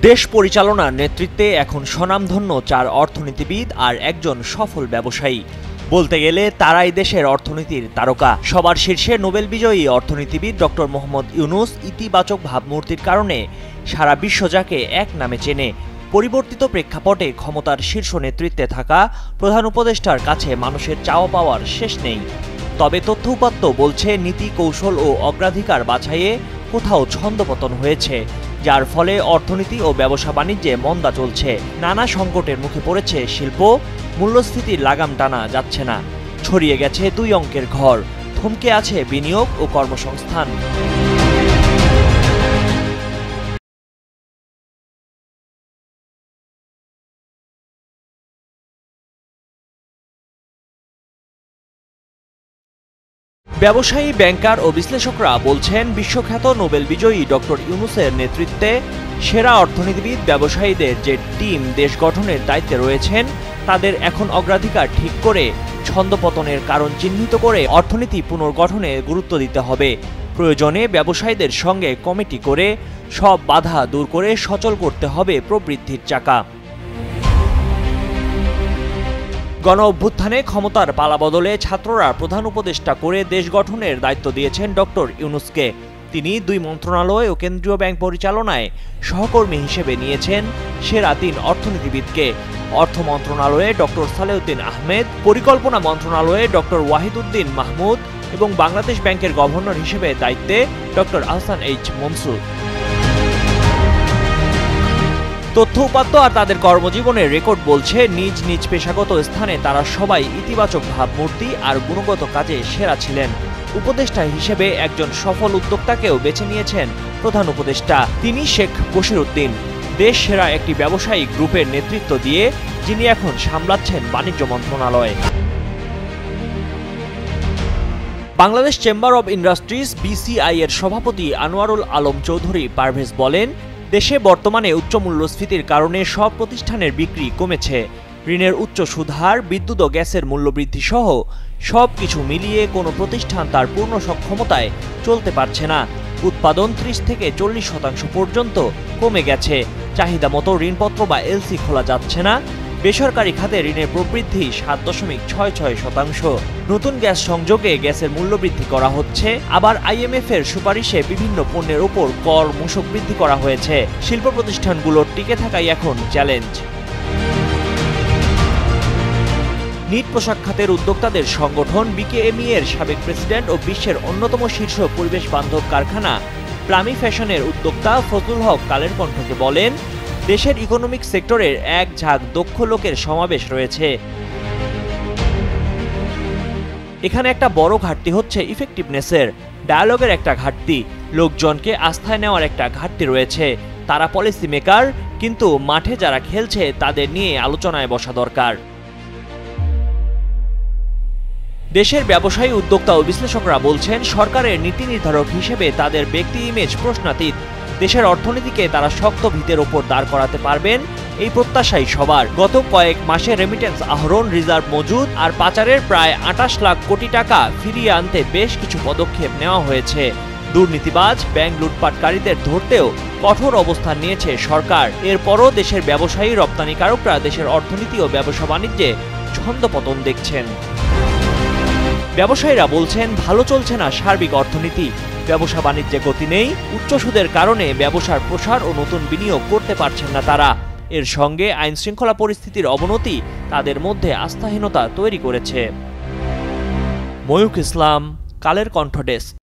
দেশ পরিচালনার নেতৃত্বে এখন স্বনামধন্য ৪ অর্থনীতিবিদ আর একজন সফল ব্যবসায়ী। বলতে গেলে তারাই দেশের অর্থনীতির তারকা। সবার শীর্ষে নোবেল বিজয়ী অর্থনীতিবিদ ডক্টর মোহাম্মদ ইউনূস ইতিবাচক ভাবমূর্তির কারণে সারা বিশ্ব যাকে এক নামে চেনে। পরিবর্তিত প্রেক্ষাপটে ক্ষমতার শীর্ষ নেতৃত্বে থাকা প্রধান উপদেষ্টার কাছে মানুষের চাওয়া পাওয়ার শেষ নেই। তবে তথ্য উপাত্ত বলছে নীতি, কৌশল ও অগ্রাধিকার বাছাইয়ে কোথাও ছন্দপতন হয়েছে, যার ফলে অর্থনীতি ও ব্যবসা বাণিজ্যে মন্দা চলছে। নানা সংকটের মুখে পড়েছে শিল্প, মূল্যস্ফীতির লাগাম টানা যাচ্ছে না, ছড়িয়ে গেছে ২ অঙ্কের ঘর, থমকে আছে বিনিয়োগ ও কর্মসংস্থান। ব্যবসায়ী, ব্যাংকার ও বিশ্লেষকরা বলছেন, বিশ্বখ্যাত নোবেল বিজয়ী ডক্টর ইউনূসের নেতৃত্বে সেরা অর্থনীতিবিদ ব্যবসায়ীদের যে টিম দেশ গঠনের দায়িত্বে রয়েছেন, তাদের এখন অগ্রাধিকার ঠিক করে ছন্দপতনের কারণ চিহ্নিত করে অর্থনীতি পুনর্গঠনে গুরুত্ব দিতে হবে। প্রয়োজনে ব্যবসায়ীদের সঙ্গে কমিটি করে সব বাধা দূর করে সচল করতে হবে প্রবৃদ্ধির চাকা। গণ অভ্যুত্থানে ক্ষমতার পালাবদলে ছাত্ররা প্রধান উপদেষ্টা করে দেশ গঠনের দায়িত্ব দিয়েছেন ডক্টর ইউনূসকে। তিনি ২ মন্ত্রণালয় ও কেন্দ্রীয় ব্যাংক পরিচালনায় সহকর্মী হিসেবে নিয়েছেন সেরা ৩ অর্থনীতিবিদকে। অর্থ মন্ত্রণালয়ে ডক্টর সালেউদ্দিন আহমেদ, পরিকল্পনা মন্ত্রণালয়ে ডক্টর ওয়াহিদুদ্দিন মাহমুদ এবং বাংলাদেশ ব্যাংকের গভর্নর হিসেবে দায়িত্বে ডক্টর আহসান এইচ মনসুর। তথ্য উপাত্ত আর তাদের কর্মজীবনের রেকর্ড বলছে, নিজ নিজ পেশাগত স্থানে তারা সবাই ইতিবাচক ভাবমূর্তি আর গুণগত কাজে সেরা ছিলেন। উপদেষ্টা হিসেবে একজন সফল উদ্যোক্তাকেও বেছে নিয়েছেন প্রধান উপদেষ্টা। তিনি শেখ বশিরউদ্দিন, দেশ সেরা একটি ব্যবসায়ী গ্রুপের নেতৃত্ব দিয়ে যিনি এখন সামলাচ্ছেন বাণিজ্য মন্ত্রণালয়। Bangladesh chamber of industries BCI এর সভাপতি আনোয়ারুল আলম চৌধুরী পারভেজ বলেন, দেশে বর্তমানে উচ্চ মূল্যস্ফীতির কারণে সব প্রতিষ্ঠানের বিক্রি কমেছে। ঋণের উচ্চ সুদহার, বিদ্যুৎ ও গ্যাসের মূল্যবৃদ্ধি সহ সবকিছু মিলিয়ে কোনো প্রতিষ্ঠান তার পূর্ণ সক্ষমতায় চলতে পারছে না। উৎপাদন ৩০ থেকে ৪০% পর্যন্ত কমে গেছে। চাহিদা মতো ঋণপত্র বা LC খোলা যাচ্ছে না। বেসরকারি খাতে ঋণের প্রবৃদ্ধি ৭.৬৬%। নতুন গ্যাস সংযোগে গ্যাসের মূল্য বৃদ্ধি করা হচ্ছে। আবার IMF এর সুপারিশে বিভিন্ন পণ্যের ওপর কর মূসক বৃদ্ধি করা হয়েছে। শিল্প প্রতিষ্ঠানগুলোর টিকে থাকাই এখন চ্যালেঞ্জ। নিট পোশাক খাতের উদ্যোক্তাদের সংগঠন BKME এর সাবেক প্রেসিডেন্ট ও বিশ্বের অন্যতম শীর্ষ পরিবেশ বান্ধব কারখানা প্লামি ফ্যাশনের উদ্যোক্তা ফজলুল হক কালের কণ্ঠকে বলেন, দেশের ইকোনমিক সেক্টরের এক ঝাঁক দক্ষ লোকের সমাবেশ রয়েছে। এখানে একটা বড় ঘাটতি হচ্ছে ইফেক্টিভনেসের, ডায়ালগের একটা ঘাটতি, লোকজনকে আস্থায় নেওয়ার একটা ঘাটতি রয়েছে। তারা পলিসি মেকার, কিন্তু মাঠে যারা খেলছে তাদের নিয়ে আলোচনায় বসা দরকার। দেশের ব্যবসায়ী, উদ্যোক্তা ও বিশ্লেষকরা বলছেন, সরকারের নীতি নির্ধারক হিসেবে তাদের ব্যক্তি ইমেজ প্রশ্নাতীত। দেশের অর্থনীতিকে তারা শক্ত ভিতের ওপর দাঁড় করাতে পারবেন, এই প্রত্যাশাই সবার। গত কয়েক মাসে রেমিটেন্স আহরণ, রিজার্ভ মজুদ আর পাচারের প্রায় ২৮ লাখ কোটি টাকা ফিরিয়ে আনতে বেশ কিছু পদক্ষেপ নেওয়া হয়েছে। দুর্নীতিবাজ, ব্যাংক লুটপাটকারীদের ধরতেও কঠোর অবস্থান নিয়েছে সরকার। এরপরও দেশের ব্যবসায়ী, রপ্তানিকারকরা দেশের অর্থনীতি ও ব্যবসা বাণিজ্যে ছন্দপতন দেখছেন। ব্যবসায়ীরা বলছেন, ভালো চলছে না সার্বিক অর্থনীতি, ব্যবসা বাণিজ্যে গতি নেই। উচ্চ সুদের কারণে ব্যবসার প্রসার ও নতুন বিনিয়োগ করতে পারছেন না তারা। এর সঙ্গে আইন শৃঙ্খলা পরিস্থিতির অবনতি তাদের মধ্যে আস্থাহীনতা তৈরি করেছে। ময়ূক ইসলাম, কালের কণ্ঠ ডেস্ক।